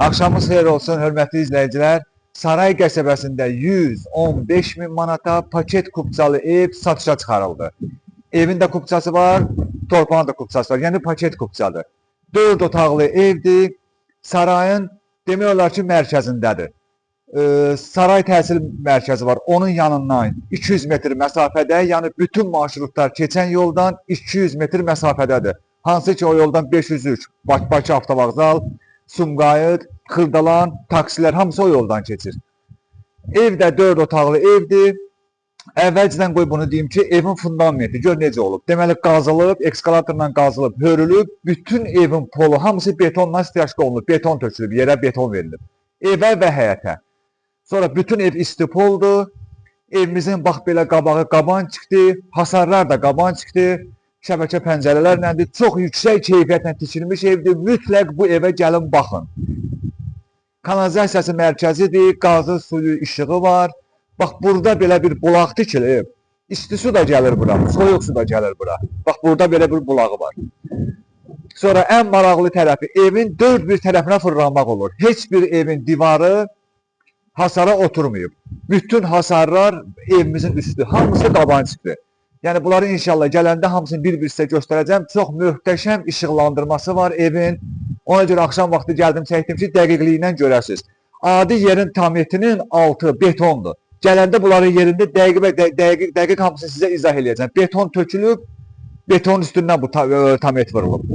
Axşamınız xeyir olsun, hörmətli izləyicilər. Saray qəsəbəsində 115 min manata paket kupçalı ev satışa çıxarıldı. Evin də kupçası var, torpağın da kupçası var. Yəni paket kupçadır. 4 otaqlı evdir. Sarayın demək olar ki, mərkəzindədir. Saray təhsil mərkəzi var. Onun yanından 200 metr məsafədə, yəni bütün marşrutlar keçən yoldan 200 metr məsafədədir. Hansı ki, o yoldan 503, Bakı avtovağzal, Sumqayıt, Xırdalan, taksilər hamısı o yoldan keçir. Ev də 4 otaqlı evdir. Əvvəlcədən qoy bunu deyim ki, evin fundamenti gör necə olub. Deməli, qazılıb, ekskalatorla qazılıb, hörülüb, bütün evin polu hamısı betonla stiyaşqa olunub, beton tökülüb, yerə beton verilib. Evə və həyətə. Sonra bütün ev istipoldur. Evimizin bax belə qabağı qaban çıxdı, hasarlar da qaban çıxdı. Şəbəkə pəncərələrlədir. Çox yüksək keyfiyyətlə tikilmiş evdir. Mütləq bu evə gəlin baxın. Kanalizasiyası mərkəzidir, qazı, suyu, işığı var. Bax, burada belə bir bulaq tikilib. İsti su da gəlir bura, soyuq su da gəlir bura. Bax, burada belə bir bulağı var. Sonra ən maraqlı tərəfi, evin 4 bir tərəfinə fırlanmaq olur. Heç bir evin divarı hasara oturmayıb. Bütün hasarlar evimizin üstü, hamısı qaban çıxdı. Yəni, bunları inşallah gələndə hamısını bir-bir sizə göstərəcəm. Çox möhtəşəm işıqlandırması var evin. Ona görə axşam vaxtı gəldim, çəkdim ki, dəqiqliyindən görəsiniz. Adi yerin tam etinin altı betondur. Gələndə bunların yerində dəqiq hamısını sizə izah edəcəm. Beton tökülüb, betonun üstündən bu tam et vurulub.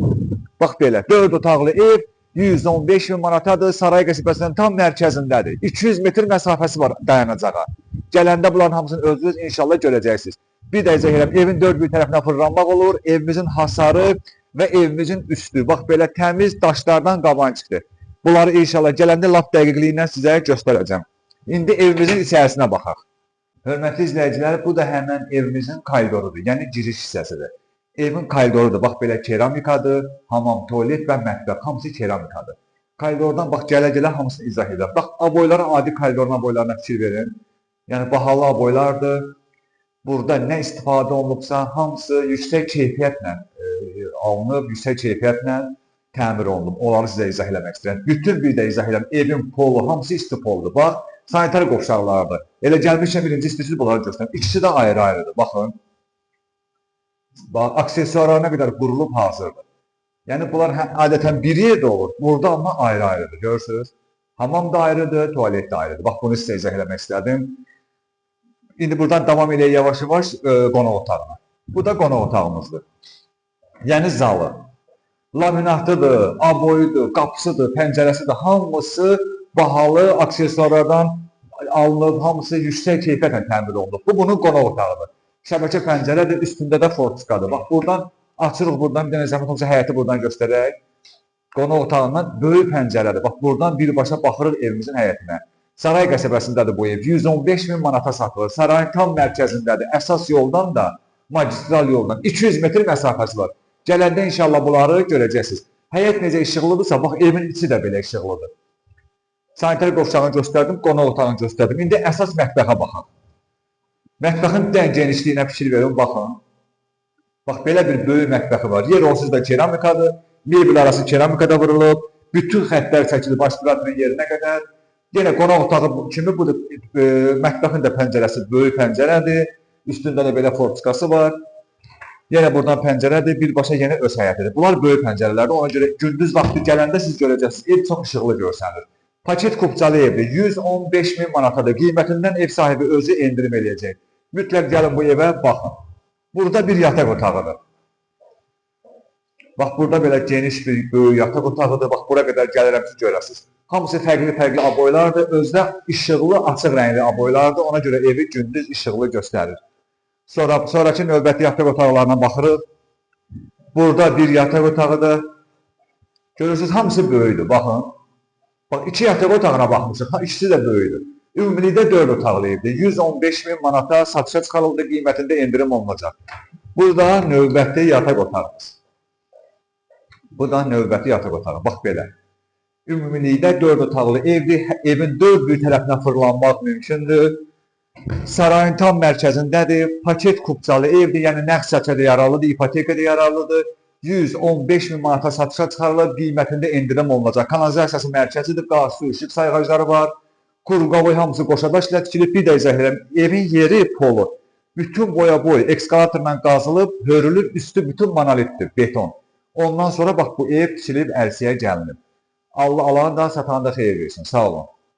Bax belə, 4 otaqlı ev 115 min manatadır, Saray qəsəbəsinin tam mərkəzindədir. 200 metr məsafəsi var dayanacağa. Gələndə bunların hamısını özünüz inşallah görəcəksiniz. Bir də izah edirəm, evin 4 bir tərəfinə fırlanmaq olur, evimizin hasarı və evimizin üstü. Bax belə təmiz daşlardan qaban çıxdı. Bunları inşallah gələndə lap dəqiqliyindən sizə göstərəcəm. İndi evimizin içərisinə baxaq. Hörmətli izləyicilər, bu da həmən evimizin koridorudur, yəni giriş hissəsidir. Evin koridorudur, bax belə keramikadır, hamam, tualet və mətbəx, hamısı keramikadır. Koridordan bax gələ-gələ hamısını izah edirəm. Bax, aboylara, adi koridorun aboylarına fikir verin. Yəni, bahalı aboylardır. Burada nə istifadə olunubsa, hamısı yüksək keyfiyyətlə alınıb, yüksək keyfiyyətlə təmir olunub. Onları sizə izah eləmək istəyirəm. Bütün bir də izah edirəm. Evin polu, hamısı isti poldur. Bax, sanitar qovşaqlardır. Elə gəlmişəm, birinci istəyirsiz bunları göstərim. İkisi də ayrı-ayrıdır. Baxın. Bax, aksesuarlarına qədər qurulub hazırdır. Yəni, bunlar adətən bir yerdə olur. Burada amma ayrı-ayrıdır. Görürsünüz? Hamam da ayrıdır, tualet də ayrıdır. Bax, bunu sizə izah eləmək istədim. İndi buradan davam edək yavaş-yavaş qonaq otağına. Bu da qonaq otağımızdır. Yəni zalı. Laminatıdır, aboyudur, qapısıdır, pəncərəsidir. Hamısı bahalı aksesuarlardan alınıb, hamısı yüksək keyfiyyətlə təmir olunub. Bu bunun qonaq otağıdır. Şəbəkə pəncərədir, üstündə də fortikadır. Bax, buradan açırıq, buradan bir dənə zəhmət olsa həyəti buradan göstərək. Qonaq otağından böyük pəncərədir. Bax, buradan birbaşa baxırıq evimizin həyətinə. Saray qəsəbəsindədir bu ev. 115 min manata satılır. Sarayın tam mərkəzindədir. Əsas yoldan da, magistral yoldan 200 metr məsafəsi var. Gələndə inşallah bunları görəcəksiniz. Həyət necə işıqlıdırsa, bax, evin içi də belə işıqlıdır. Sanitar qovşağını göstərdim, qonaq otağını göstərdim. İndi əsas mətbəxə baxın. Mətbəxin genişliyinə fikir verin, baxın. Bax, belə bir böyük mətbəxi var. Yer onsuz da keramikadır. Mebel arası keramikada vurulub. Bütün xəttlər çəkilib aspiratorun yerinə qədər. Yenə qonaq otağı kimi budur. Mətbəxin də pəncərəsi böyük pəncərədir. Üstündə də belə fortikası var. Yenə buradan pəncərədir. Birbaşa yenə öz həyətidir. Bunlar böyük pəncərələrdir. Ona görə gündüz vaxtı gələndə siz görəcəksiniz. Ev çox işıqlı görsənir. Paket kupçalı evdir. 115 min manatadır. Qiymətindən ev sahibi özü endirim eləyəcək. Mütləq gəlin bu evə baxın. Burada bir yataq otağıdır. Bax, burada belə geniş bir böyük yataq otağıdır. Bax, bura qədər gəlirəm ki, görəsiniz. Hamısı fərqli-fərqli aboylardır. Özdə işıqlı, açıq rəngli aboylardır. Ona görə evi gündüz işıqlı göstərir. Sonraki növbəti yataq otaqlarına baxırıq. Burada bir yataq otağıdır. Görürsünüz, hamısı böyüdür. Baxın. Bax, 2 yataq otağına baxmışıq. İkisi də böyüdür. Ümumilikdə 4 otaqlı evdir. 115 min manata satışa çıxarıldı, qiymətində endirim olunacaq. Burada növbəti yataq otağımız. Bu da növbəti yataq otağı. Bax belə. Ümumilikdə 4 otaqlı evdir. Evin 4 bir tərəfinə fırlanmaq mümkündür. Sarayın tam mərkəzindədir. Paket kupçalı evdir. Yəni nəqd çəkədə yararlıdır, ipoteka da yararlıdır. 115 min manata satışa çıxarılıb, qiymətində endirim olunacaq. Kanalizasiyası mərkəzidir, qaz, su, işıq sayğacları var. Qurqavoy hamısı qoşadaşla tikilib, bir də izah edirəm. Evin yeri polu, bütün boya-boy ekskavatorla qazılıb, hörülüb, üstü bütün monolitdir, beton. Ondan sonra bax bu ev tikilib, ərsəyə gəlinib. Allah alanı da, satanı da xeyir versin. Sağ olun.